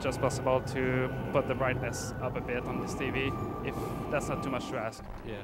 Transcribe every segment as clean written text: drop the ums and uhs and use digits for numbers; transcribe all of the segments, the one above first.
much as possible to put the brightness up a bit on this TV, if that's not too much to ask. Yeah.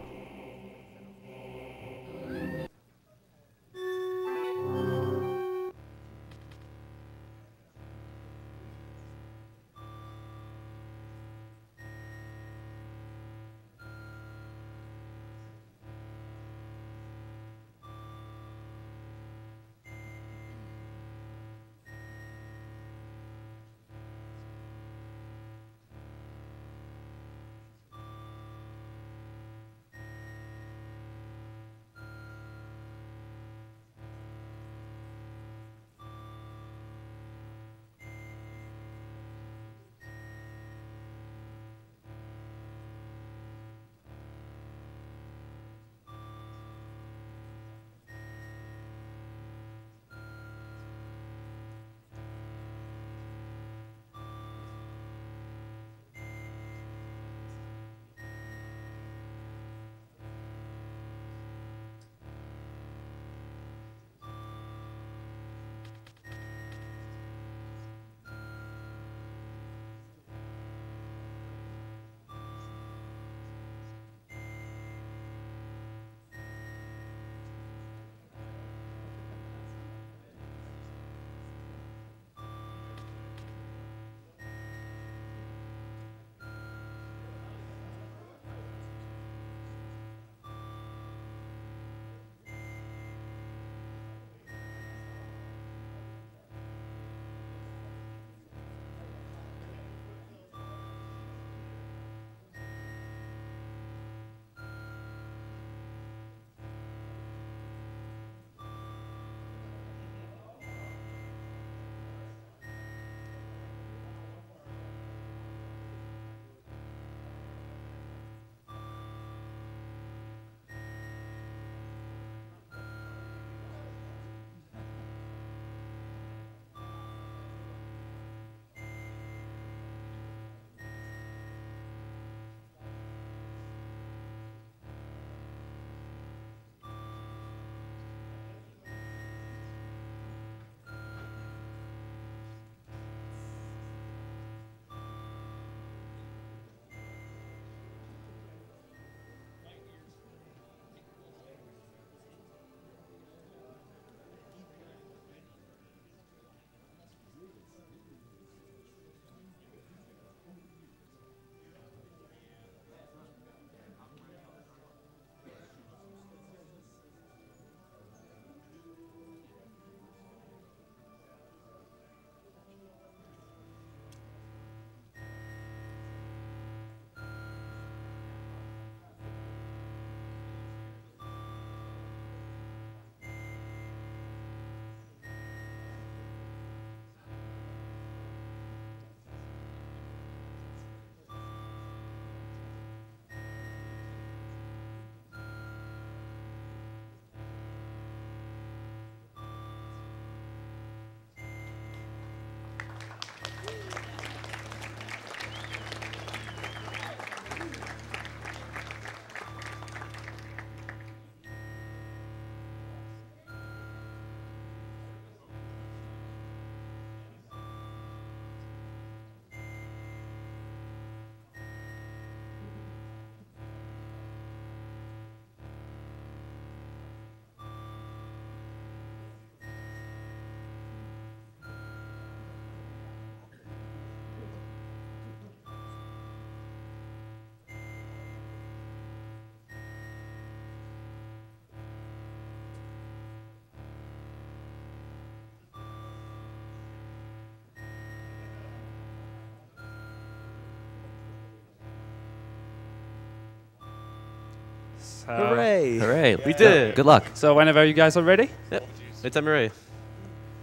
So, Hooray! Hooray. We did it. Good luck. so whenever you guys are ready. Yep. Anytime you're ready,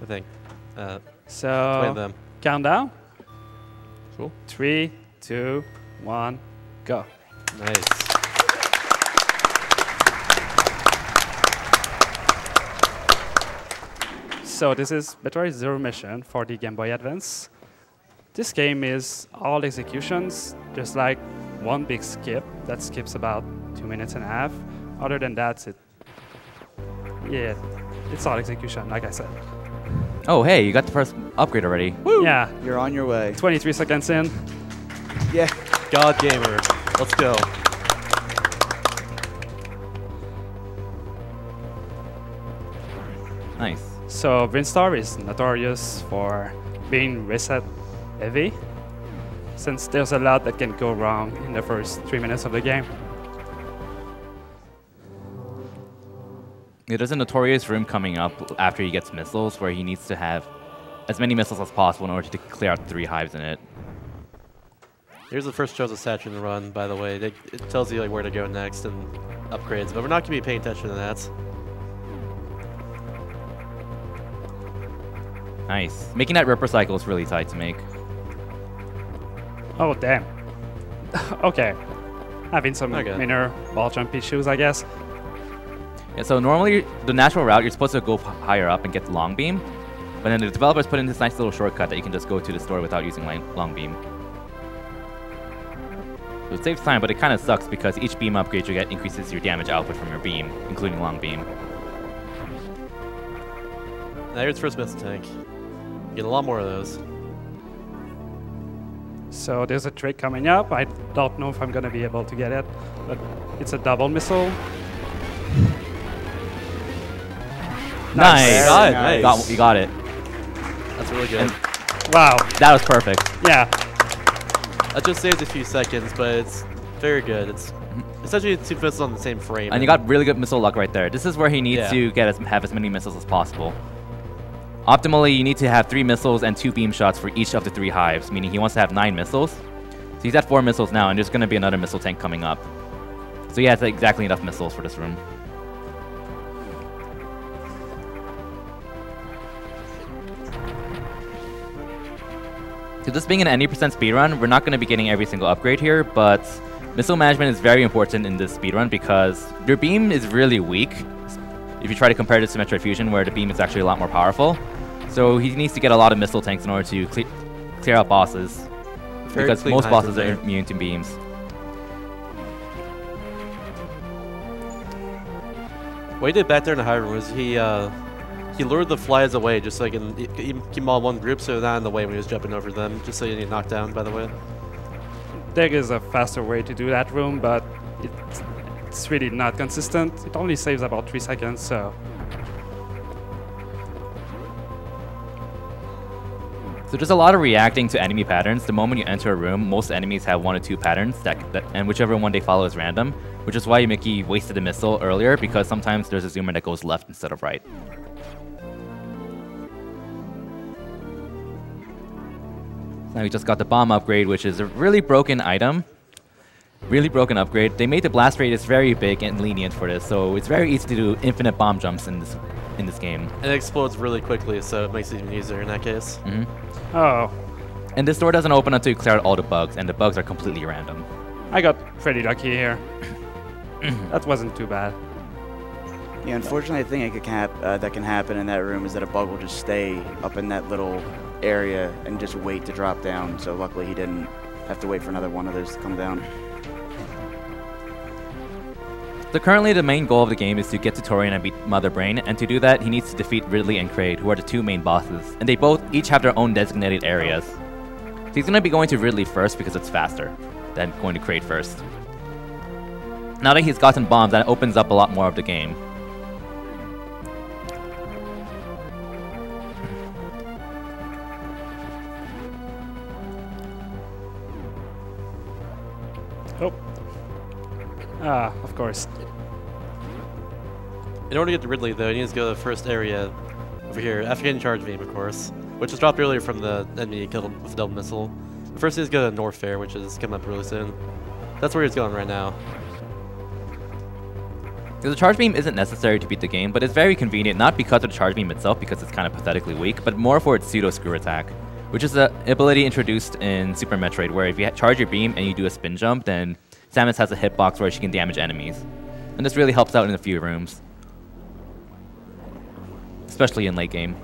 I think. Play So them. countdown. Cool. 3, 2, 1, go. Nice. So this is Metroid Zero Mission for the Game Boy Advance. This game is all executions, just like one big skip that skips about 2.5 minutes. Other than that, it's all execution, like I said. Oh, hey, you got the first upgrade already. Woo! Yeah, You're on your way. 23 seconds in. Yeah. God Gamer. Let's go. Nice. So Brinstar is notorious for being reset heavy, since there's a lot that can go wrong in the first 3 minutes of the game. Yeah, there's a notorious room coming up after he gets missiles where he needs to have as many missiles as possible in order to clear out 3 hives in it. Here's the first Chosen Statue run, by the way. It tells you like where to go next and upgrades, but we're not going to be paying attention to that. Nice. Making that ripper cycle is really tight to make. Oh, damn. Okay. Having some Okay. minor ball jump issues, I guess. Yeah, so normally, the natural route, you're supposed to go higher up and get the long beam. But then the developers put in this nice little shortcut that you can just go to the store without using long beam. So it saves time, but it kind of sucks because each beam upgrade you get increases your damage output from your beam, including long beam. Now here's first missile tank. Get a lot more of those. So there's a trick coming up. I don't know if I'm going to be able to get it, but it's a double missile. Nice! Very God, nice. You got it. That's really good. Wow. That was perfect. Yeah. That just saves a few seconds, but it's very good. It's essentially 2 missiles on the same frame. And you got really good missile luck right there. This is where he needs to have as many missiles as possible. Optimally, you need to have 3 missiles and 2 beam shots for each of the 3 hives, meaning he wants to have 9 missiles. So he's at 4 missiles now, and there's going to be another missile tank coming up. So he has exactly enough missiles for this room. So this being an 90% speedrun, we're not going to be getting every single upgrade here, but missile management is very important in this speedrun because your beam is really weak if you try to compare this to Metroid Fusion, where the beam is actually a lot more powerful. So he needs to get a lot of missile tanks in order to clear out bosses, because most bosses are immune to beams. What he did back there in the high room was he lured the flies away just so he can keep them all in one group so they're not in the way when he was jumping over them, just so you get knocked down, by the way. There is a faster way to do that room, but it's really not consistent. It only saves about 3 seconds, so... So there's a lot of reacting to enemy patterns. The moment you enter a room, most enemies have 1 or 2 patterns, and whichever one they follow is random, which is why Mickey wasted a missile earlier, because sometimes there's a zoomer that goes left instead of right. Now we just got the bomb upgrade, which is a really broken item. Really broken upgrade. They made the blast radius very big and lenient for this, so it's very easy to do infinite bomb jumps in this game. And it explodes really quickly, so it makes it even easier in that case. Oh, And this door doesn't open until you clear out all the bugs, and the bugs are completely random. I got pretty lucky here. That wasn't too bad. Yeah, unfortunately, I think that can happen in that room is that a bug will just stay up in that little area and just wait to drop down. So luckily, he didn't have to wait for another one of those to come down. So currently the main goal of the game is to get to Torian and beat Mother Brain, and to do that he needs to defeat Ridley and Kraid, who are the 2 main bosses, and they each have their own designated areas. So he's going to be going to Ridley first because it's faster than going to Kraid first. Now that he's gotten bombs, that opens up a lot more of the game. Oh. Ah, of course. In order to get to Ridley, though, he needs to go to the first area over here, after getting charge beam, of course, which was dropped earlier from the enemy he killed with a double missile. But first, he needs to go to North Fair, which is coming up really soon. That's where he's going right now. So the charge beam isn't necessary to beat the game, but it's very convenient, not because of the charge beam itself, because it's kind of pathetically weak, but more for its pseudo screw attack, which is an ability introduced in Super Metroid, where if you charge your beam and you do a spin jump, then Samus has a hitbox where she can damage enemies. And this really helps out in a few rooms, especially in late game.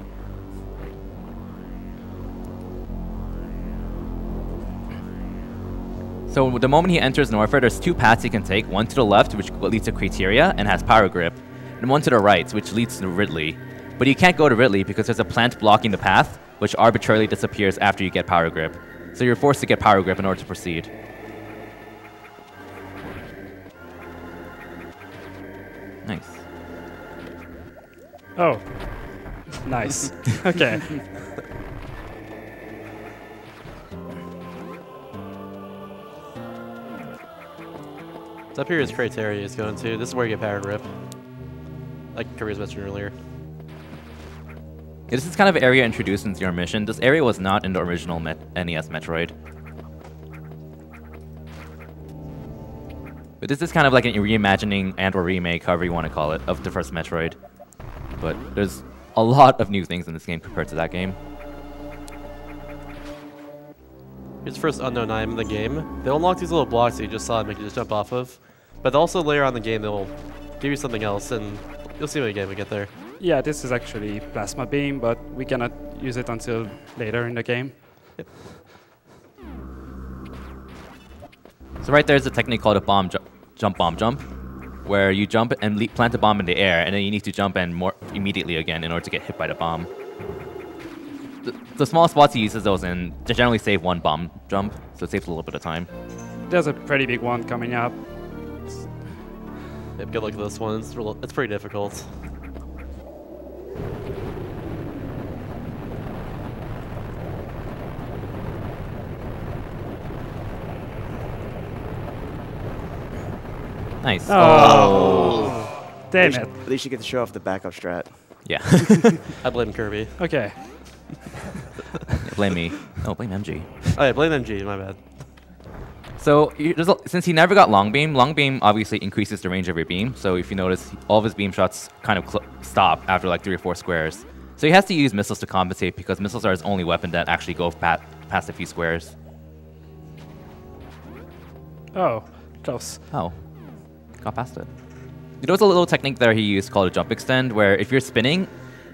So the moment he enters Norfair, there's 2 paths he can take, one to the left, which leads to Criteria and has Power Grip, and one to the right, which leads to Ridley. But you can't go to Ridley because there's a plant blocking the path, which arbitrarily disappears after you get Power Grip. So you're forced to get Power Grip in order to proceed. Nice. Oh. Nice. Okay. So up here is Criteria is going to. This is where you get Power Grip. Like Kirby was mentioned earlier. This is kind of an area introduced into your mission. This area was not in the original NES Metroid. But this is kind of like a reimagining and or remake, however you want to call it, of the first Metroid. But there's a lot of new things in this game compared to that game. Here's the first unknown item in the game. They'll unlock these little blocks that you just saw and make you just jump off of. But they'll also later on in the game, they'll give you something else, and you'll see what you get when we get there. Yeah, this is actually Plasma Beam, but we cannot use it until later in the game. Yep. So right there's a technique called a bomb jump, bomb jump, where you jump and plant a bomb in the air, and then you need to jump and more immediately again in order to get hit by the bomb. The small spots he uses those in generally save one bomb jump, so it saves a little bit of time. There's a pretty big one coming up. Yep, good luck with this one. It's pretty difficult. Nice. Oh. Damn it. At least you get to show off the backup strat. Yeah. I blame Kirby. Okay. Blame me. Oh, blame MG. Oh yeah, blame MG, my bad. So, since he never got Long Beam obviously increases the range of your beam. So if you notice, all of his beam shots kind of stop after like 3 or 4 squares. So he has to use missiles to compensate because missiles are his only weapon that actually go past a few squares. Oh, close. Oh, got past it. There was a little technique there he used called a jump extend, where if you're spinning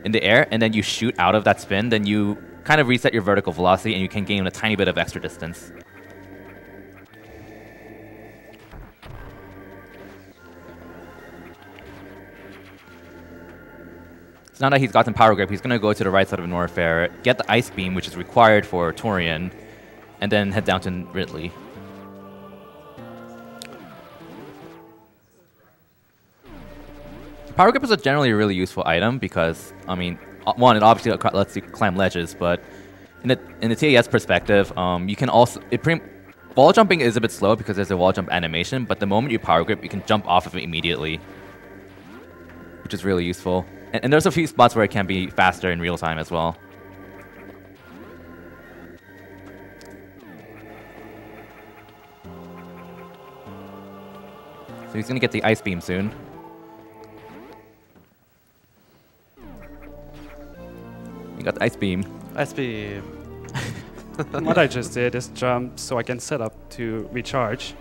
in the air and then you shoot out of that spin, then you kind of reset your vertical velocity and you can gain a tiny bit of extra distance. So now that he's gotten Power Grip, he's going to go to the right side of Norfair, get the Ice Beam, which is required for Torian, and then head down to Ridley. Power Grip is a generally really useful item because, I mean, one, it obviously lets you climb ledges, but in the TAS perspective, you can also... wall jumping is a bit slow because there's a wall jump animation, but the moment you Power Grip, you can jump off of it immediately, which is really useful. And there's a few spots where it can be faster in real time as well. So he's going to get the Ice Beam soon. You got the Ice Beam. Ice Beam. What I just did is jump so I can set up to recharge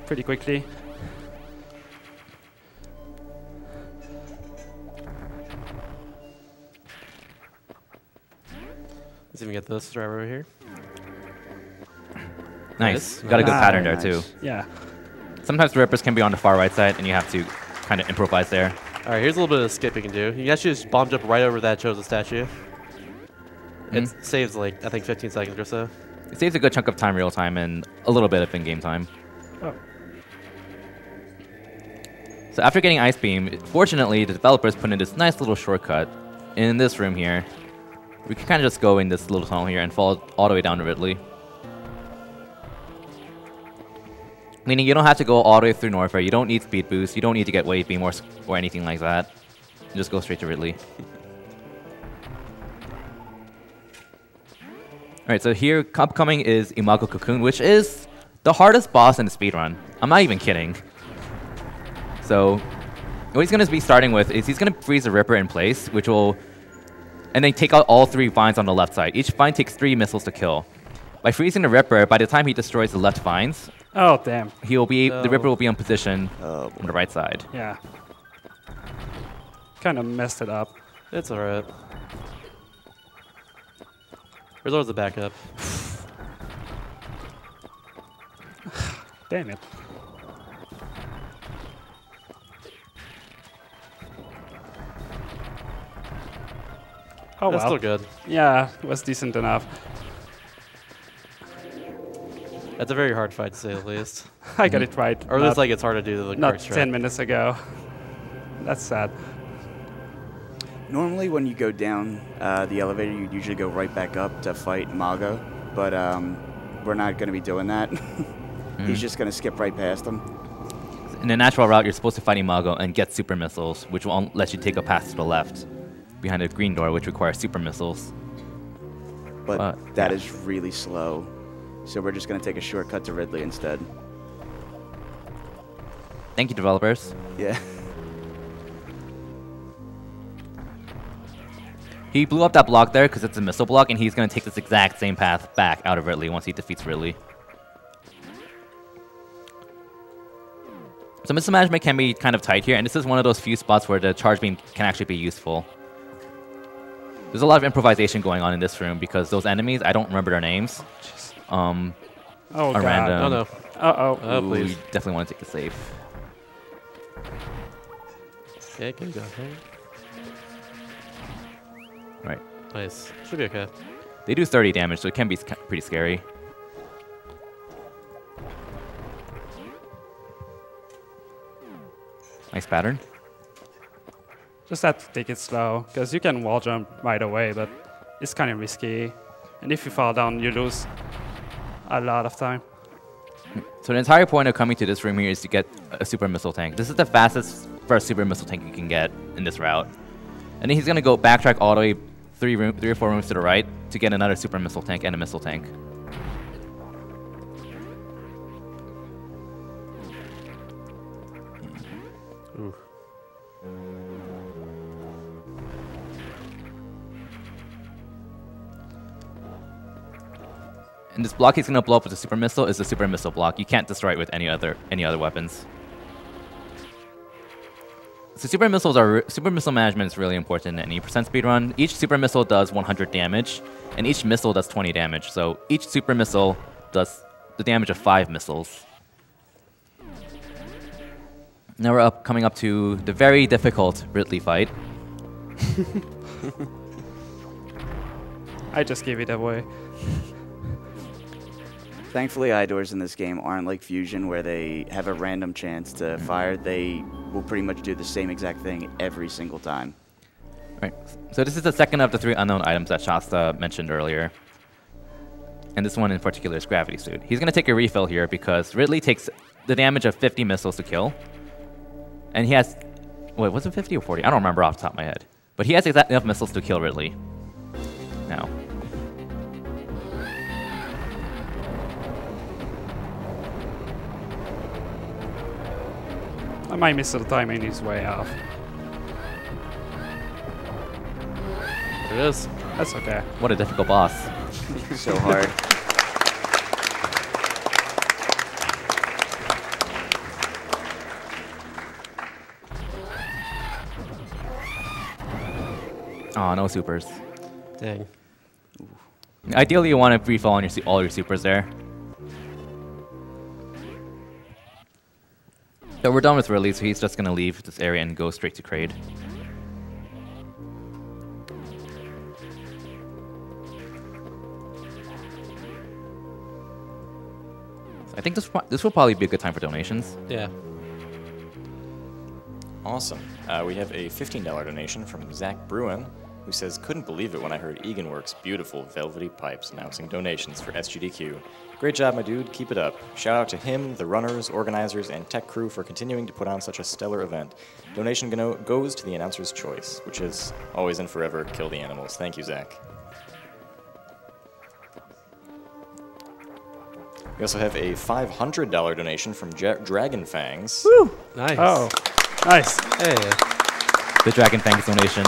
pretty quickly. Let's even get this right over here. Nice. Nice. Got a good Ah, pattern there nice. too. Yeah. Sometimes the Rippers can be on the far right side, and you have to kind of improvise there. All right, here's a little bit of skip you can do. You can actually just bomb jump right over that chosen statue. It saves like, I think 15 seconds or so. It saves a good chunk of time real time and a little bit of in-game time. Oh. So after getting Ice Beam, fortunately, the developers put in this nice little shortcut in this room here. We can kind of just go in this little tunnel here and fall all the way down to Ridley. Meaning you don't have to go all the way through Norfair. You don't need speed boost. You don't need to get wave beam or anything like that. You just go straight to Ridley. Alright, so here upcoming is Imago Cocoon, which is the hardest boss in the speedrun. I'm not even kidding. So what he's going to be starting with is he's going to freeze the Ripper in place, which will... and then take out all 3 vines on the left side. Each vine takes 3 missiles to kill. By freezing the Ripper, by the time he destroys the left vines, Oh, damn. the Ripper will be on position Oh, on the right side. Yeah. Kind of messed it up. It's alright. There's always a backup. Damn it. Oh That's well. still good. Yeah, it was decent enough. That's a very hard fight to say the least. I got it right. Or at least like it's hard to do the not correct strat. 10 minutes ago. That's sad. Normally, when you go down the elevator, you usually go right back up to fight Mago, but we're not going to be doing that. He's just going to skip right past him. In the natural route, you're supposed to fight Imago and get super missiles, which will let you take a path to the left behind a green door, which requires super missiles. But that is really slow, so we're just going to take a shortcut to Ridley instead. Thank you, developers. Yeah. He blew up that block there because it's a missile block, and he's going to take this exact same path back out of Ridley once he defeats Ridley. So missile management can be kind of tight here, and this is one of those few spots where the charge beam can actually be useful. There's a lot of improvisation going on in this room because those enemies, I don't remember their names, Oh are god. random. Oh no. Uh-oh. Oh, Ooh, please. you definitely want to take a save. Okay, good go. Right. Nice. Should be okay. They do 30 damage, so it can be pretty scary. Nice pattern. Just have to take it slow, because you can wall jump right away, but it's kind of risky. And if you fall down, you lose a lot of time. So the entire point of coming to this room here is to get a super missile tank. This is the fastest first super missile tank you can get in this route. And then he's going to go backtrack all the way three or four rooms to the right to get another super missile tank and a missile tank. Ooh. And this block he's going to blow up with a super missile is a super missile block. You can't destroy it with any other weapons. So super missile management is really important in any percent speedrun. Each super missile does 100 damage, and each missile does 20 damage. So each super missile does the damage of 5 missiles. Now we're coming up to the very difficult Ridley fight. I just gave it away. Thankfully, iDoors in this game aren't like Fusion, where they have a random chance to fire. They will pretty much do the same exact thing every single time. Right. So this is the second of the 3 unknown items that Shasta mentioned earlier. And this one in particular is Gravity Suit. He's going to take a refill here because Ridley takes the damage of 50 missiles to kill. And he has... Wait, was it 50 or 40? I don't remember off the top of my head. But he has enough missiles to kill Ridley. Now. My missile timing is way off. There it is. That's okay. What a difficult boss. So hard. Oh, no supers. Dang. Ideally, you want to refill on all your supers there. So we're done with Ridley, so he's just going to leave this area and go straight to Kraid. So I think this will probably be a good time for donations. Yeah. Awesome. We have a $15 donation from Zach Bruin, who says, couldn't believe it when I heard Eganworks' beautiful velvety pipes announcing donations for SGDQ. Great job, my dude. Keep it up. Shout out to him, the runners, organizers, and tech crew for continuing to put on such a stellar event. Donation goes to the announcer's choice, which is always and forever kill the animals. Thank you, Zach. We also have a $500 donation from Dragon Fangs. Woo! Nice. Oh, nice. Hey. The Dragon Fangs donation.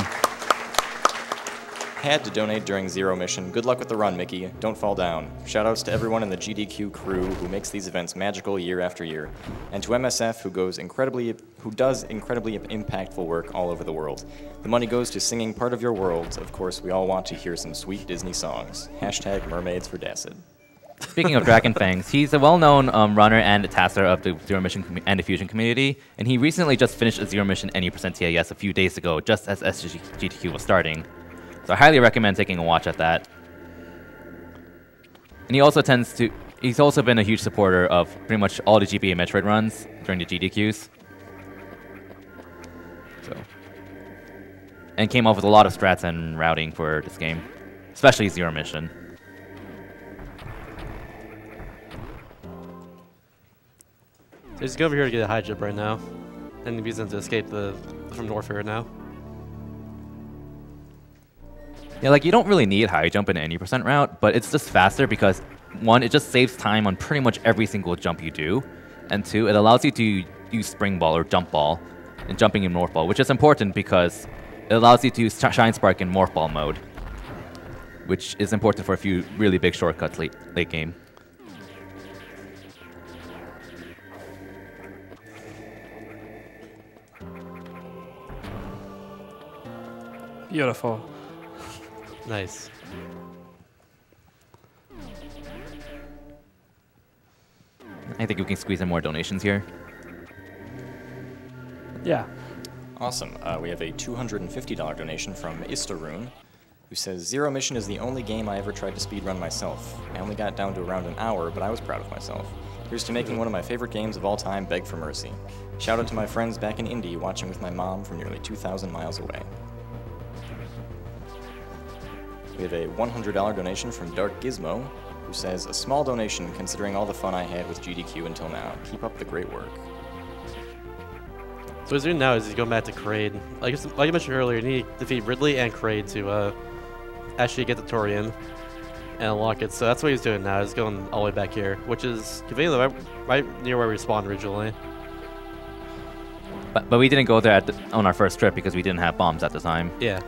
Had to donate during Zero Mission. Good luck with the run, Mickey. Don't fall down. Shoutouts to everyone in the GDQ crew who makes these events magical year after year, and to MSF who does incredibly impactful work all over the world. The money goes to singing Part of Your World. Of course, we all want to hear some sweet Disney songs. Hashtag Mermaids for Dacid. Speaking of Dragon Fangs, he's a well-known runner and a tasker of the Zero Mission and the Fusion community, and he recently just finished a Zero Mission any% TAS a few days ago, just as SGDQ was starting. So I highly recommend taking a watch at that. And he also he's also been a huge supporter of pretty much all the GBA Metroid runs during the GDQs. So, and came up with a lot of strats and routing for this game, especially Zero Mission. So he's going over here to get a high jump right now, and he's going to escape from Norfair now. Yeah, like you don't really need high jump in any percent route, but it's just faster because 1, it just saves time on pretty much every single jump you do, and 2, it allows you to use spring ball or jump ball and jumping in morph ball, which is important because it allows you to use shine spark in morph ball mode, which is important for a few really big shortcuts late game. Beautiful. Nice. I think we can squeeze in more donations here. Yeah. Awesome. We have a $250 donation from Istaroon, who says, Zero Mission is the only game I ever tried to speedrun myself. I only got down to around an hour, but I was proud of myself. Here's to making one of my favorite games of all time, Beg for Mercy. Shout out to my friends back in Indy watching with my mom from nearly 2,000 miles away. We have a $100 donation from Dark Gizmo, who says, a small donation considering all the fun I had with GDQ until now. Keep up the great work. So what he's doing now is he's going back to Kraid. Like I mentioned earlier, you need to defeat Ridley and Kraid to actually get the Torian and unlock it. So that's what he's doing now. He's going all the way back here, which is conveniently right near where we spawned originally. But we didn't go there on our first trip because we didn't have bombs at the time. Yeah.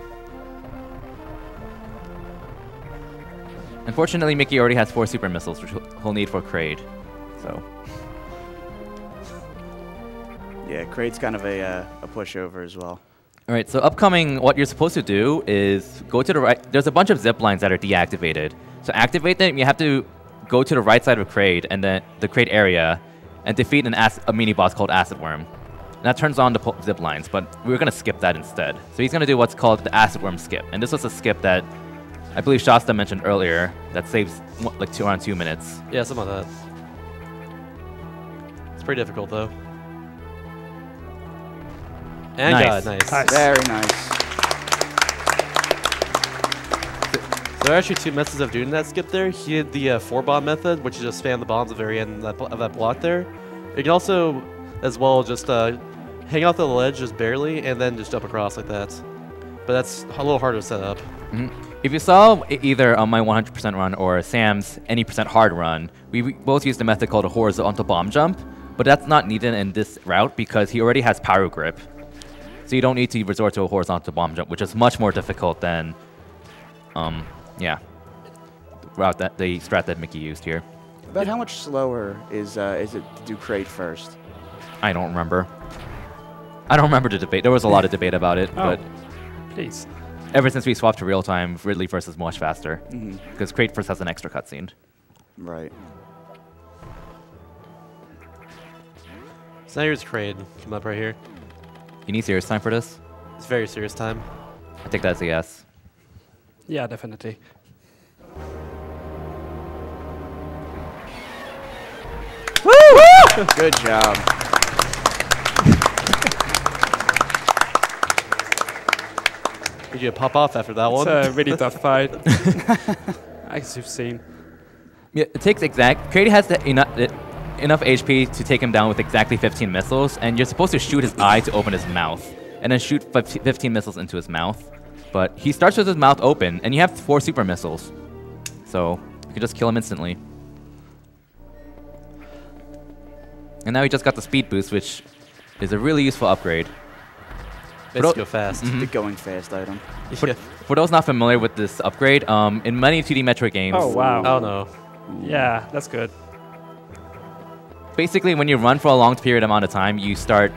Unfortunately, Mickey already has 4 super missiles, which he'll need for Kraid. So. Yeah, Kraid's kind of a pushover as well. All right, so upcoming, what you're supposed to do is go to the right. There's a bunch of zip lines that are deactivated. So activate them. You have to go to the right side of Kraid and then the Kraid area, and defeat a mini boss called Acid Worm. And that turns on the zip lines, but we're gonna skip that instead. So he's gonna do what's called the Acid Worm skip, and this was a skip that I believe Shasta mentioned earlier that saves like around 2 minutes. Yeah, something like that. It's pretty difficult though. And Nice. nice. Very nice. So there are actually 2 methods of doing that skip there. He did the 4-bomb method, which is just spam the bombs at the very end of that block there. You can also, as well, just hang off the ledge just barely and then just jump across like that. But that's a little harder to set up. If you saw either on my 100% run or Sam's any percent hard run, we both used a method called a horizontal bomb jump, but that's not needed in this route because he already has Pyro Grip. So you don't need to resort to a horizontal bomb jump, which is much more difficult than, yeah, the strat that Mickey used here. About how much slower is it to do Kraid first? I don't remember. I don't remember the debate. There was a lot of debate about it, but Please. ever since we swapped to real time, Ridley first is much faster because Kraid first has an extra cutscene. Right. So now here's Kraid. Come up right here. You need serious time for this? It's very serious time. I think that's a yes. Yeah, definitely. Woo! Good job. Did you pop off after that one? It's a really tough fight. As you've seen. Yeah, it takes Kraid has enough HP to take him down with exactly 15 missiles, and you're supposed to shoot his eye to open his mouth, and then shoot 15 missiles into his mouth. But he starts with his mouth open, and you have 4 super missiles. So you can just kill him instantly. And now he just got the speed boost, which is a really useful upgrade. Let's go fast. The going fast item. For those not familiar with this upgrade, in many 2D Metroid games, Oh, wow. Oh no. Yeah, that's good. basically when you run for a long period amount of time, you start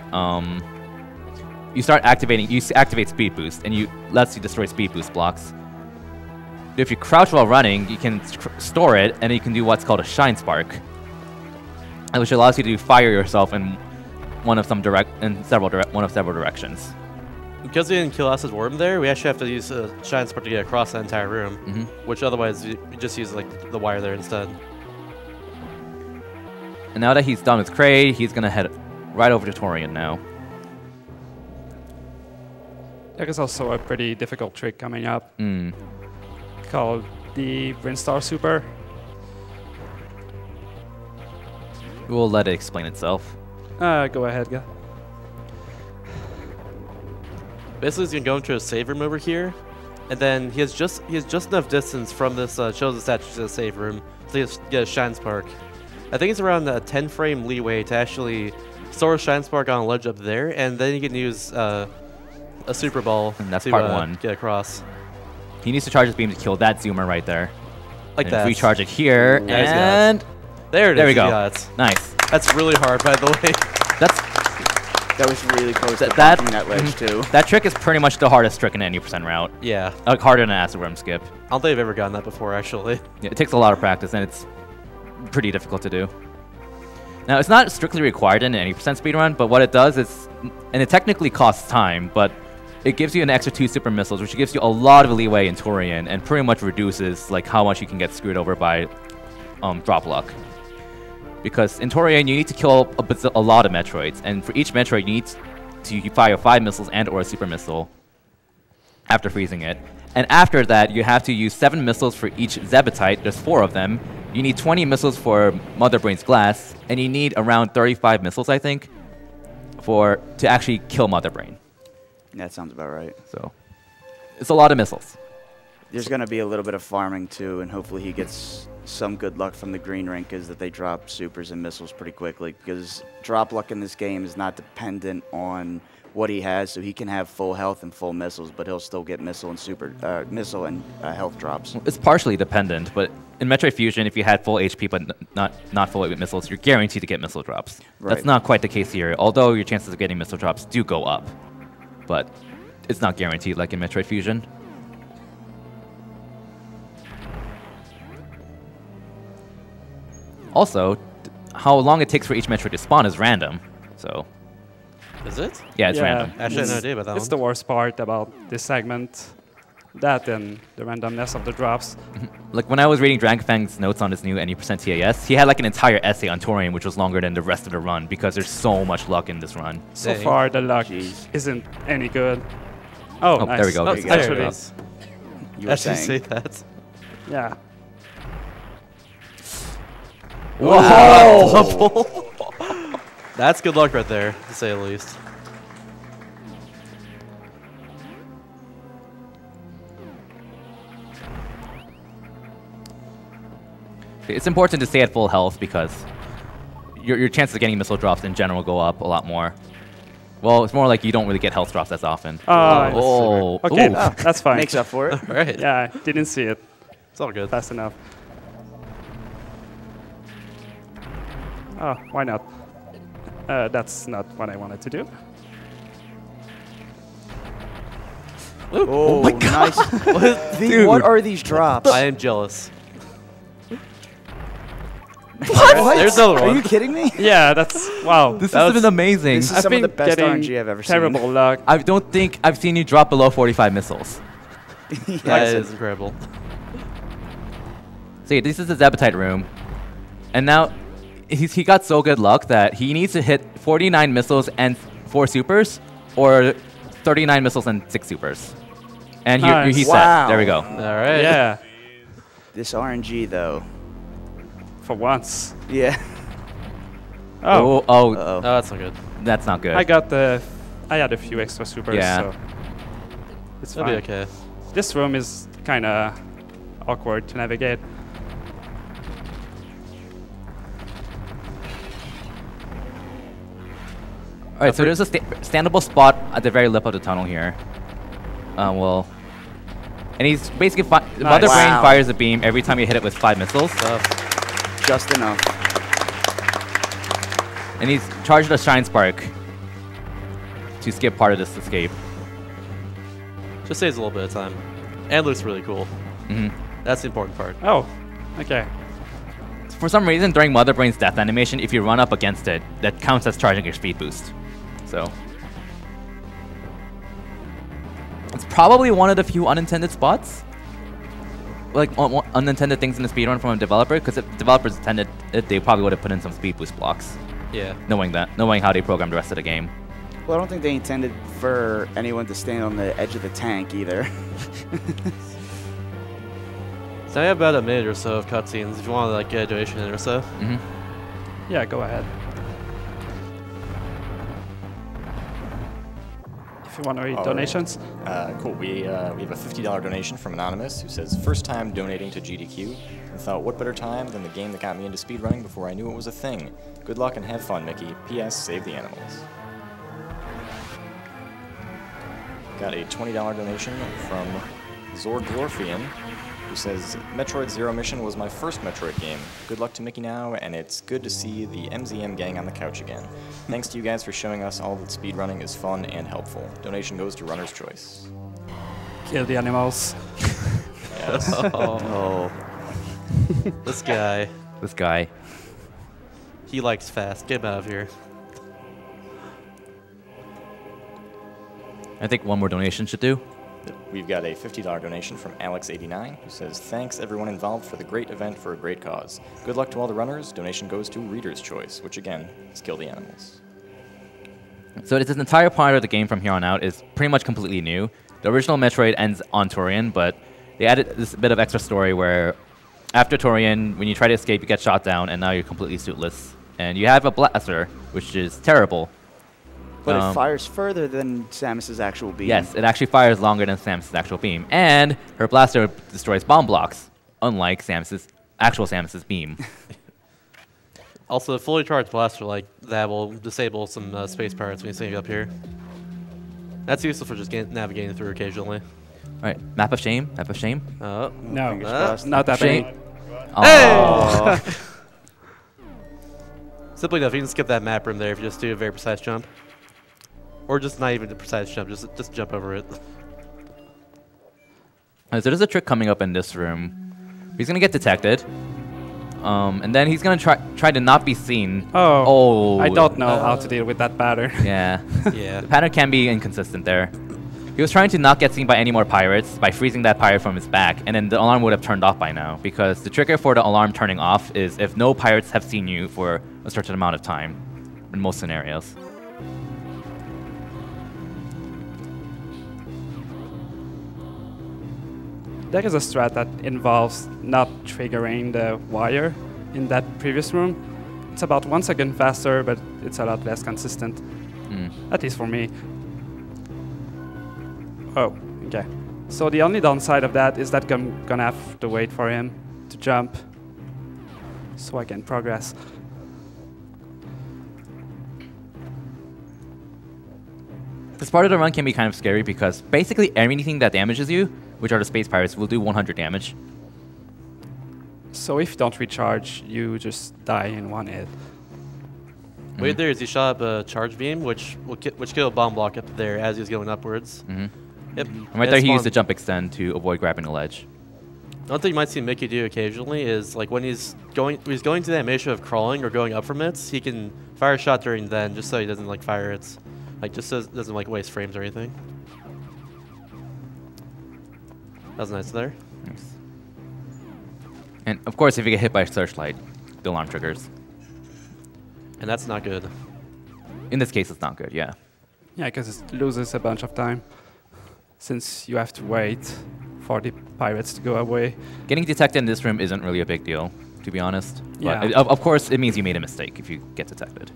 activate speed boost, and you lets you destroy speed boost blocks. If you crouch while running, you can store it, and you can do what's called a shine spark, which allows you to fire yourself in one of several directions. because we didn't kill Acid Worm there, we actually have to use a Shine Spark to get across the entire room, which otherwise we just use like the wire there instead. And now that he's done with Kraid, he's gonna head right over to Torian now. There is also a pretty difficult trick coming up called the Windstar Super. We'll let it explain itself. Go ahead, guy. Basically, he's gonna go into a save room over here, and then he has just enough distance from this chosen statue to the save room to get a Shine Spark. I think it's around a 10 frame leeway to actually store a Shine Spark on a ledge up there, and then you can use a Super Ball And that's to part 1. get across. He needs to charge his beam to kill that zoomer right there. Like and that. recharge it here, Ooh, nice, and There it is. there we go. got it. Nice. That's really hard, by the way. That was really close to that- blocking that ledge, too. That trick is pretty much the hardest trick in an 80% route. Yeah. Harder than an Acid Worm skip. I don't think I've ever gotten that before, actually. Yeah, it takes a lot of practice, and it's pretty difficult to do. Now, it's not strictly required in an 80% speedrun, but what it does is, and it technically costs time, but it gives you an extra 2 super missiles, which gives you a lot of leeway in Torian, and pretty much reduces like how much you can get screwed over by drop luck. Because in Torian, you need to kill a lot of Metroids, and for each Metroid, you need to fire 5 missiles and/or a super missile after freezing it. And after that, you have to use 7 missiles for each Zebetite. There's 4 of them. You need 20 missiles for Mother Brain's Glass, and you need around 35 missiles, I think, to actually kill Mother Brain. That sounds about right. So it's a lot of missiles. There's going to be a little bit of farming, too, and hopefully he gets some good luck from the green rank is that they drop supers and missiles pretty quickly, because drop luck in this game is not dependent on what he has, so he can have full health and full missiles, but he'll still get missile and health drops. It's partially dependent, but in Metroid Fusion, if you had full HP but not full with missiles, you're guaranteed to get missile drops. Right. That's not quite the case here, although your chances of getting missile drops do go up, but it's not guaranteed like in Metroid Fusion. Also, how long it takes for each Metroid to spawn is random, so... Is it? Yeah, it's Yeah. random. Actually, I had no idea about that It's one. the worst part about this segment. That and the randomness of the drops. Like, when I was reading Dragonfang's notes on his new any% TAS, he had like an entire essay on Torian, which was longer than the rest of the run, because there's so much luck in this run. So Dang. far, the luck Jeez. isn't any good. Oh, Oh, nice. there we go. Oh, There you there go. it Actually, is. You were Actually say saying. that. yeah. Whoa! That's good luck right there, to say the least. It's important to stay at full health because your chances of getting missile drops in general go up a lot more. Well, it's more like you don't really get health drops as often. Oh, Oh, okay, ooh. that's fine. Makes up for it. All right. Yeah, I didn't see it It's all good. fast enough. Oh, why not? That's not what I wanted to do. Oh, my God. Nice. Dude. What are these drops? I am jealous. What? There's another Are one. you kidding me? Yeah, that's wow. This That has was- been amazing. This is I've some of been the best getting RNG I've ever terrible seen. luck. I don't think I've seen you drop below 45 missiles. That is incredible. See, this is the Zebetite room. And now, he got so good luck that he needs to hit 49 missiles and 4 supers, or 39 missiles and 6 supers. And Nice. he's Wow. set. There we go. All right. Yeah, This RNG, though. for once. Yeah. Oh, Oh, Oh, Uh-oh. that's not good. that's not good. I had a few extra supers, Yeah. so it's That'll fine. be okay. This room is kind of awkward to navigate. All right, so there's a standable spot at the very lip of the tunnel here. And he's basically Mother Brain Wow. fires a beam every time you hit it with 5 missiles, Just enough. and he's charged a Shine Spark to skip part of this escape. Just saves a little bit of time. And looks really cool. That's the important part. Oh, okay. For some reason, during Mother Brain's death animation, if you run up against it, that counts as charging your speed boost. So It's probably one of the few unintended spots. Like unintended things in the speedrun from a developer, because if developers intended it, they probably would have put in some speed boost blocks. Yeah. Knowing how they programmed the rest of the game. Well, I don't think they intended for anyone to stand on the edge of the tank either. So I have about a minute or so of cutscenes if you want to like get a donation in or so. Yeah, go ahead. If you want to read All donations. Cool. We have a $50 donation from Anonymous who says, first time donating to GDQ. And thought, what better time than the game that got me into speedrunning before I knew it was a thing. Good luck and have fun, Mickey. P.S. Save the animals. Got a $20 donation from Zorglorfian, who says, Metroid Zero Mission was my first Metroid game. Good luck to MickeyGnou, and it's good to see the MZM gang on the couch again. Thanks to you guys for showing us all that speedrunning is fun and helpful. Donation goes to Runner's Choice. Kill the animals. Yes. Oh. This guy. This guy. He likes fast. Get him out of here. I think one more donation should do. We've got a $50 donation from Alex89, who says, thanks everyone involved for the great event for a great cause. Good luck to all the runners. Donation goes to Reader's Choice, which again is Kill the Animals. So this entire part of the game from here on out is pretty much completely new. The original Metroid ends on Torian, but they added this bit of extra story where after Torian, when you try to escape, you get shot down, and now you're completely suitless. And you have a blaster, which is terrible. But it fires further than Samus's actual beam. Yes, it actually fires longer than Samus's actual beam. And her blaster destroys bomb blocks, unlike actual Samus's beam. Also, a fully charged blaster like that will disable some space pirates when you see it up here. That's useful for just navigating through occasionally. All right, map of shame, map of shame. No, crossed. not that Shame. big. Oh. Simply enough, you can skip that map room there if you just do a very precise jump. Or just not even a precise jump, just jump over it. So there's a trick coming up in this room. He's gonna get detected, and then he's gonna try to not be seen. Oh, I don't know how to deal with that pattern. Yeah. Yeah. The pattern can be inconsistent there. He was trying to not get seen by any more pirates by freezing that pirate from his back, and then the alarm would have turned off by now, because the trigger for the alarm turning off is if no pirates have seen you for a certain amount of time, in most scenarios. There is a strat that involves not triggering the wire in that previous room. It's about 1 second faster, but it's a lot less consistent. At least for me. Oh, okay. So the only downside of that is that I'm gonna have to wait for him to jump so I can progress. This part of the run can be kind of scary because basically anything that damages you, which are the space pirates, will do 100 damage. So if you don't recharge, you just die in one hit. Wait, there is he shot up a charge beam, which killed a bomb block up there as he was going upwards. Yep. And right there, he used the jump extend to avoid grabbing the ledge. One thing you might see Mickey do occasionally is like when he's going to the animation of crawling or going up from it, he can fire a shot during then, just so he doesn't like fire it, like just so doesn't like waste frames or anything. That was nice there. Nice. And of course, if you get hit by a searchlight, the alarm triggers. And that's not good. In this case, it's not good, yeah. Yeah, because it loses a bunch of time, since you have to wait for the pirates to go away. Getting detected in this room isn't really a big deal, to be honest. Yeah. But of course, it means you made a mistake if you get detected.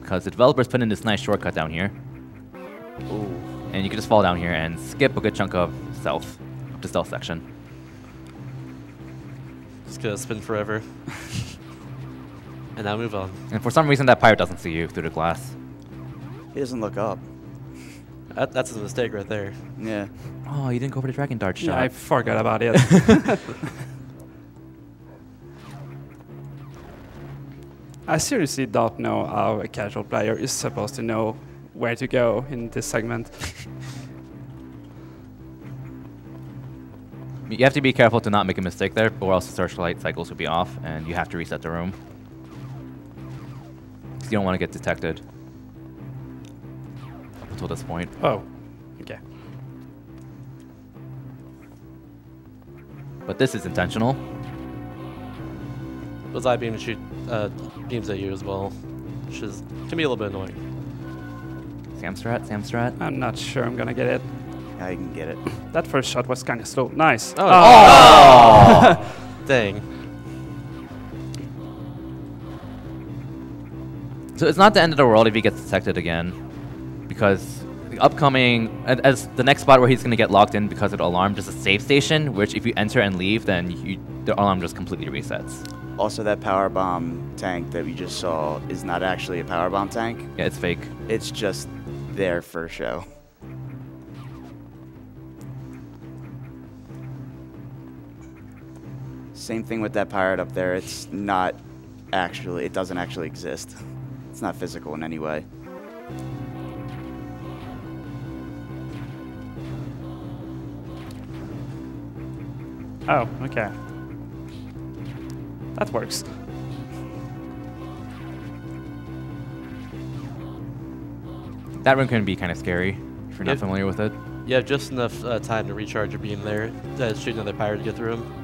Because the developers put in this nice shortcut down here. Ooh. And you can just fall down here and skip a good chunk of stealth, the stealth section. Just gonna spin forever. And now move on. And for some reason, that pirate doesn't see you through the glass. He doesn't look up. That's a mistake right there. Yeah. Oh, you didn't go for the dragon dart Yeah, shot. I forgot about it. I seriously don't know how a casual player is supposed to know where to go in this segment. You have to be careful to not make a mistake there, or else the searchlight cycles will be off, and you have to reset the room. Because you don't want to get detected. until this point. Oh, okay. But this is intentional. Those eye beams shoot beams at you as well, which is can be a little bit annoying. Sam strat. I'm not sure I'm gonna get it. Now you can get it. That first shot was kind of slow. Nice. Oh. Dang. So it's not the end of the world if he gets detected again, because the upcoming, as the next spot where he's going to get locked in because of the alarm, just a save station, which if you enter and leave, then the alarm just completely resets. Also, that power bomb tank that we just saw is not actually a power bomb tank. Yeah, it's fake. It's just there for show. Same thing with that pirate up there. It's not actually, it doesn't actually exist. It's not physical in any way. Oh, okay. That works. That room can be kind of scary if you're not familiar with it. You have just enough time to recharge your beam there. Shoot another pirate to get through him.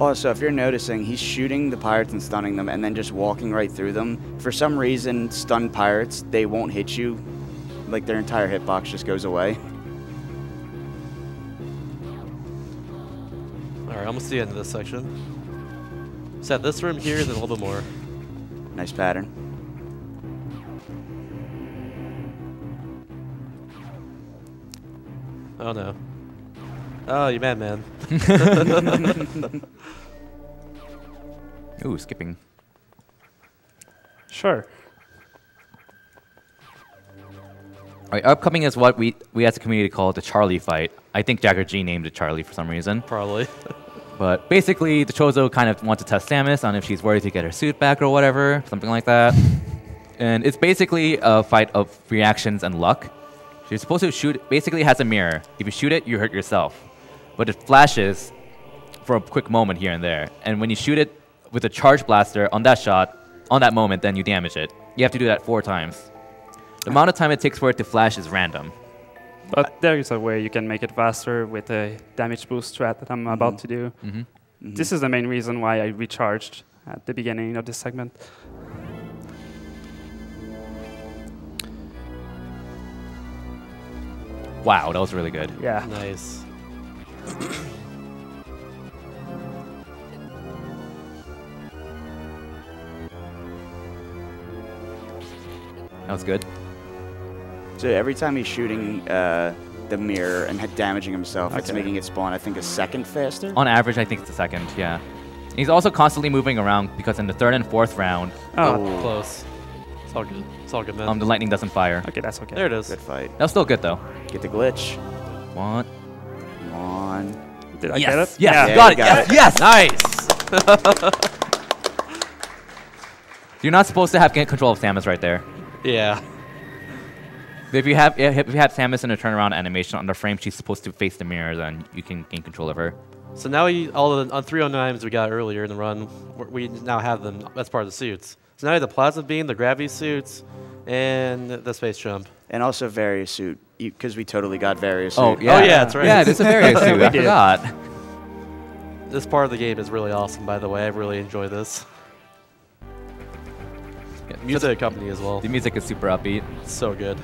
Also, if you're noticing, he's shooting the pirates and stunning them and then just walking right through them. For some reason, stunned pirates, they won't hit you. Like, their entire hitbox just goes away. Alright, almost the end of this section. Set this room here, then a little bit more. Nice pattern. Oh no. Oh, you madman. Ooh, skipping. Sure. Alright, upcoming is what we as a community call the Charlie fight. I think Jagger G named it Charlie for some reason. Probably. But basically, the Chozo kind of want to test Samus on if she's worthy to get her suit back or whatever, something like that. And it's basically a fight of reactions and luck. You're supposed to shoot, basically it has a mirror. If you shoot it, you hurt yourself. But it flashes for a quick moment here and there. And when you shoot it with a charge blaster on that shot, on that moment, then you damage it. You have to do that 4 times. The amount of time it takes for it to flash is random. But there is a way you can make it faster with a damage boost strat that I'm about to do. This is the main reason why I recharged at the beginning of this segment. Wow, that was really good. Yeah. Nice. That was good. So every time he's shooting the mirror and damaging himself, it's making it spawn, I think, a second faster? On average, I think it's a second, yeah. He's also constantly moving around because in the 3rd and 4th round, Close. It's all good. It's all good, man. the lightning doesn't fire. Okay, that's okay. There it is. Good fight. That was still good, though. Get the glitch. One. Come on. Did I get it? Yes, Yeah, you got it. got Yes, yes. Nice. You're not supposed to have control of Samus right there. Yeah. If you have Samus in a turnaround animation on the frame, she's supposed to face the mirror, then you can gain control of her. So now all of the on 309s we got earlier in the run, we now have them as part of the suits. So now you have the plasma beam, the gravity suits, and the space jump. And also various suit, because we totally got various suit. Oh yeah, that's right. Yeah, there's a various suit. I did. forgot. This part of the game is really awesome, by the way. I really enjoy this. Yeah, Music company as well. The music is super upbeat. It's so good.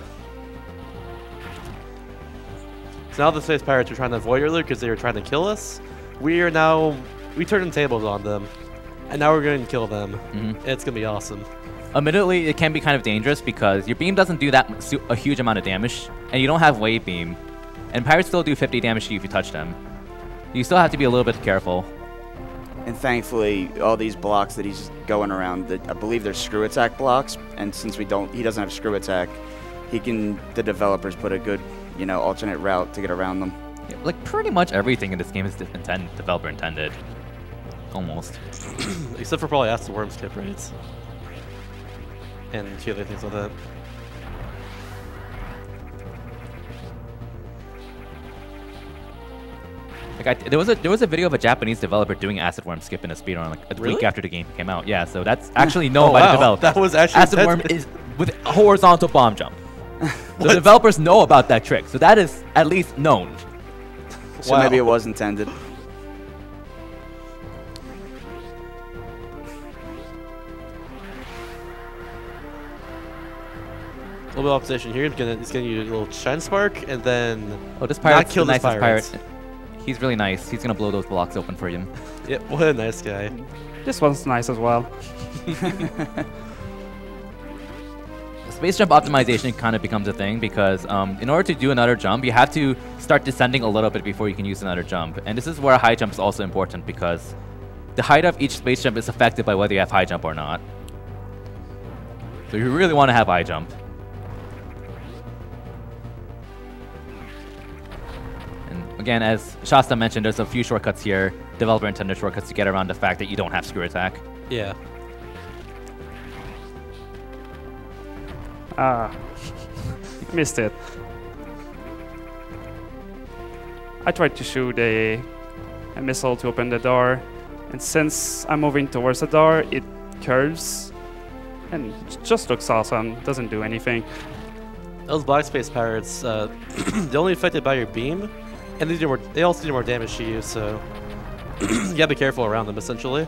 So now the space pirates are trying to avoid your loot because they were trying to kill us. We turned the tables on them, and now we're going to kill them. It's going to be awesome. Admittedly, it can be kind of dangerous because your beam doesn't do a huge amount of damage, and you don't have wave beam. And pirates still do 50 damage to you if you touch them. You still have to be a little bit careful. And thankfully, all these blocks that he's going around, I believe they're screw attack blocks. And since he doesn't have screw attack, the developers put a good, alternate route to get around them. Yeah, like pretty much everything in this game is developer intended. Almost. Except for probably Acid Worm skip rates. And a few other things like that. Like there was a video of a Japanese developer doing Acid Worm skip in a speedrun like a week after the game came out. Yeah, so that's actually known by the developer. That was actually Acid Worm is with a horizontal bomb jump. The developers know about that trick, so that is at least known. So maybe it was intended. A little bit of opposition here. He's gonna use a little Shine Spark and then Oh, this pirate's kill the this nicest pirate. pirate. He's really nice. He's gonna blow those blocks open for you. Yep, what a nice guy. This one's nice as well. Space jump optimization kind of becomes a thing because in order to do another jump, you have to start descending a little bit before you can use another jump. And this is where high jump is also important because the height of each space jump is affected by whether you have high jump or not. So you really want to have high jump. And again, as Shasta mentioned, there's a few shortcuts here, developer intended shortcuts to get around the fact that you don't have screw attack. Yeah. Ah, missed it. I tried to shoot a missile to open the door, and since I'm moving towards the door, it curves, and it just looks awesome. Doesn't do anything. Those black space pirates, they're only affected by your beam, and they also do more damage to you, so you gotta be careful around them, essentially.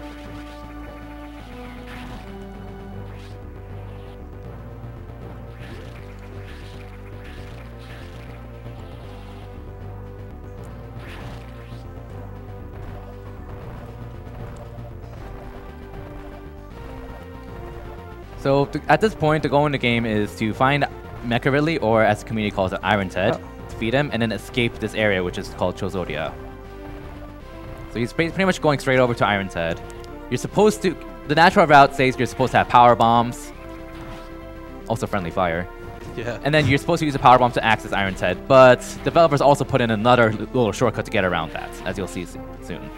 So at this point, the goal in the game is to find Mecha Ridley, or as the community calls it, Iron Ted, defeat him, and then escape this area, which is called Chozodia. So he's pretty much going straight over to Iron Ted. You're supposed to... The natural route says you're supposed to have power bombs, also friendly fire. Yeah. And then you're supposed to use a power bomb to access Iron Ted, but developers also put in another little shortcut to get around that, as you'll see soon.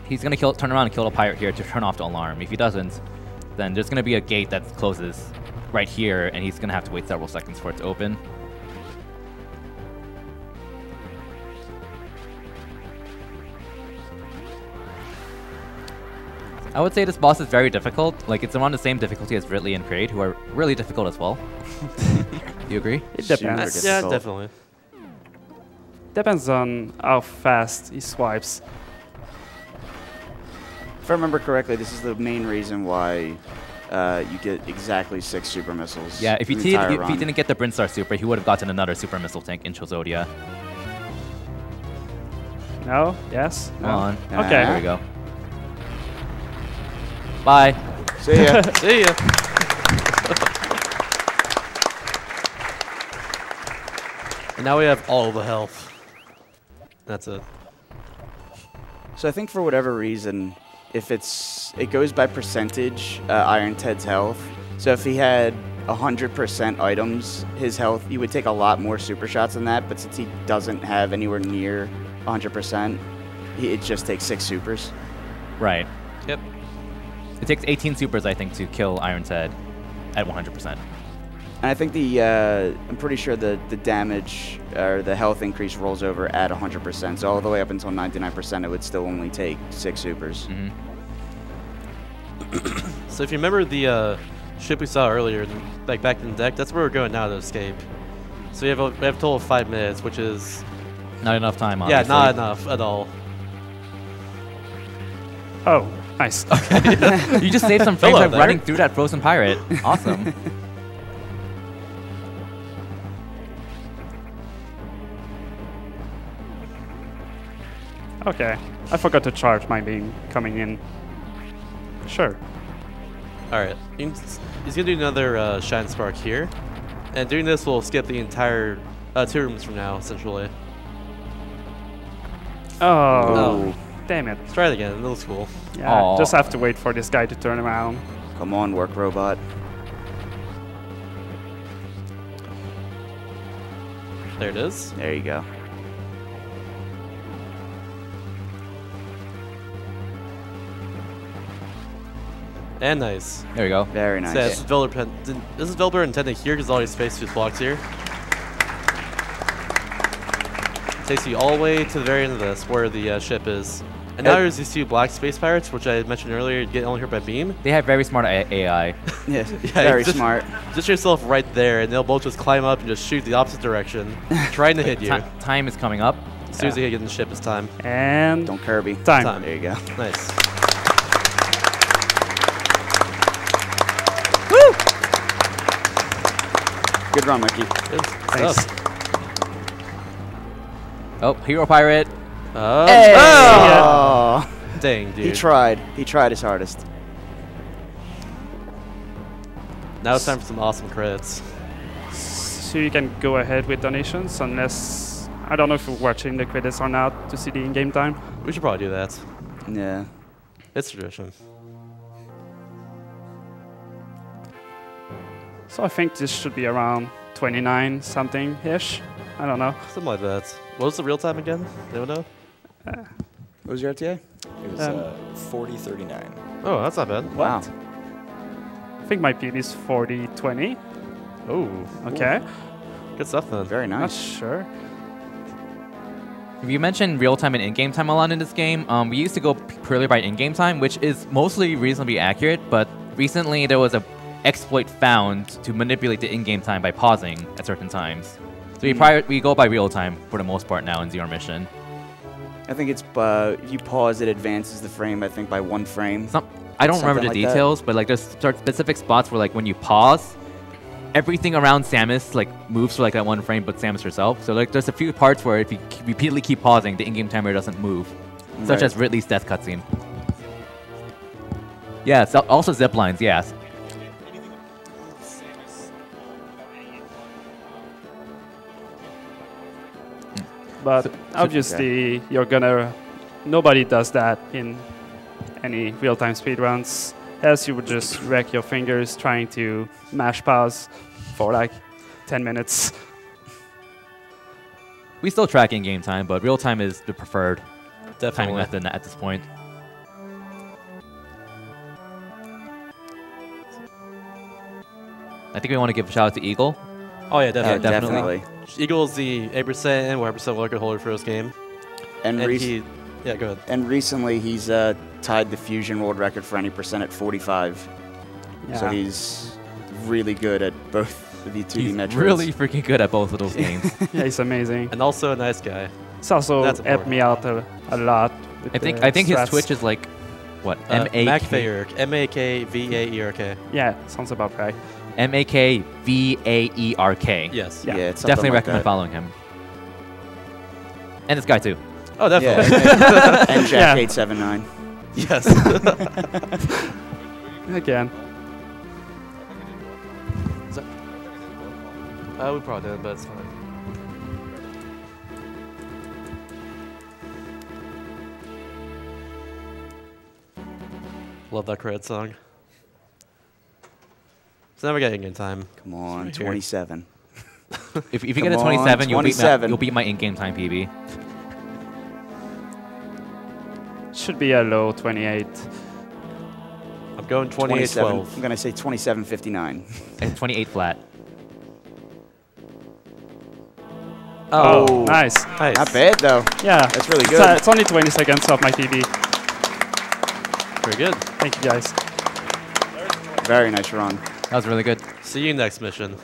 He's gonna turn around and kill a pirate here to turn off the alarm. If he doesn't, then there's gonna be a gate that closes right here, and he's gonna have to wait several seconds for it to open. I would say this boss is very difficult. Like, it's around the same difficulty as Ridley and Kraid, who are really difficult as well. Do you agree? It depends. Super Yeah, difficult. definitely. Depends on how fast he swipes. If I remember correctly, this is the main reason why you get exactly 6 super missiles. Yeah, if he in the entire didn't run. get the Brinstar Super, he would have gotten another Super Missile Tank in Chozodia. No? Yes? Come on. Okay. There we go. Bye. See ya. See ya. And now we have all the health. That's it. So I think for whatever reason, if it goes by percentage, Iron Ted's health. So if he had 100% items, his health, he would take a lot more super shots than that. But since he doesn't have anywhere near 100%, it just takes 6 supers. Right. Yep. It takes 18 supers, I think, to kill Iron Ted at 100%. And I think I'm pretty sure the damage or the health increase rolls over at 100%. So all the way up until 99%, it would still only take 6 supers. Mm-hmm. So if you remember the ship we saw earlier, like back in the deck, that's where we're going now to escape. So we have a total of 5 minutes, which is Not enough time, obviously. yeah, not enough at all. Oh, nice. You just saved some frames Hello by there. running through that frozen pirate. Awesome. Okay. I forgot to charge my beam coming in. Sure. All right, he's gonna do another Shine Spark here, and doing this will skip the entire 2 rooms from now, essentially. Oh, damn it. Let's try it again. It looks cool. Yeah, Aw. just have to wait for this guy to turn around. Come on, work robot. There it is. There you go. And nice. There we go. Very nice. So yeah, this is developer intended here because all these space just blocks here. Takes you all the way to the very end of this, where the ship is. And now there's these two black space pirates, which I mentioned earlier, get only hit by beam. They have very smart AI. Yeah, very just, smart. Just yourself right there, and they'll both just climb up and just shoot the opposite direction, trying to hit you. Time is coming up. As soon as they get in the ship, it's time. And Don't Kirby. time. There you go. Nice. Woo! Good run, Mickey. Good Thanks. stuff. Oh, Hero Pirate. Hey! Yeah. Dang, dude. He tried. He tried his hardest. Now it's time for some awesome credits. So you can go ahead with donations unless, I don't know if you're watching the credits or not to see the in-game time. We should probably do that. Yeah. It's tradition. So I think this should be around 29 something-ish. I don't know. Something like that. What was the real time again? Anyone know? What was your RTA? It was 40:39. Oh, that's not bad. Wow. I think my PB is 40-20. Oh, Okay. good stuff then. Very Not nice. sure. You mentioned real time and in-game time a lot in this game. We used to go purely by in-game time, which is mostly reasonably accurate, but recently there was a exploit found to manipulate the in-game time by pausing at certain times. So we go by real time for the most part now in Zero Mission. I think it's if you pause, it advances the frame. I think by 1 frame. I don't remember the Something like that. details, but like there's specific spots where like when you pause, everything around Samus like moves for like that 1 frame, but Samus herself. So like there's a few parts where if you repeatedly keep pausing, the in-game timer doesn't move, such Right. as Ridley's death cutscene. Yeah, so also zip lines. Yes. But obviously, you're gonna. Nobody does that in any real-time speedruns. Else, you would just wreck your fingers trying to mash pause for like 10 minutes. We still track in-game time, but real time is the preferred timing Definitely. method at this point. I think we want to give a shout out to Eagle. Oh yeah, definitely. definitely. Eagle's the 8% and 100% record holder for this game. And, And yeah, go ahead. and recently, he's tied the Fusion world record for any percent at 45. Yeah. So he's really good at both of the 2D He's Metroids. really freaking good at both of those games. Yeah, he's amazing. And also a nice guy. It's also That's helped me out a lot. with I the think his strats. Twitch is like what M-A-K Makvaerk. M-A-K-V-A-E-R-K. Yeah, sounds about right. M-A-K-V-A-E-R-K. Yes. Yeah. it's something Definitely like recommend that. following him. And this guy too. Oh, definitely. Yeah. And Yeah. Jack879. Yes. Again. We probably did, but it's fine. Love that credit song. So now we got in-game time. Come on, Right here. 27. If you Come get a on, 27, 27. you'll beat my in-game time PB. Should be a low 28. I'm going 27. 28-12. I'm going to say 27.59. And 28 flat. Oh, nice. Nice. Not bad, though. Yeah. That's really It's, good. it's only 20 seconds off my PB. Very good. Thank you, guys. Very nice run. That was really good. See you next mission.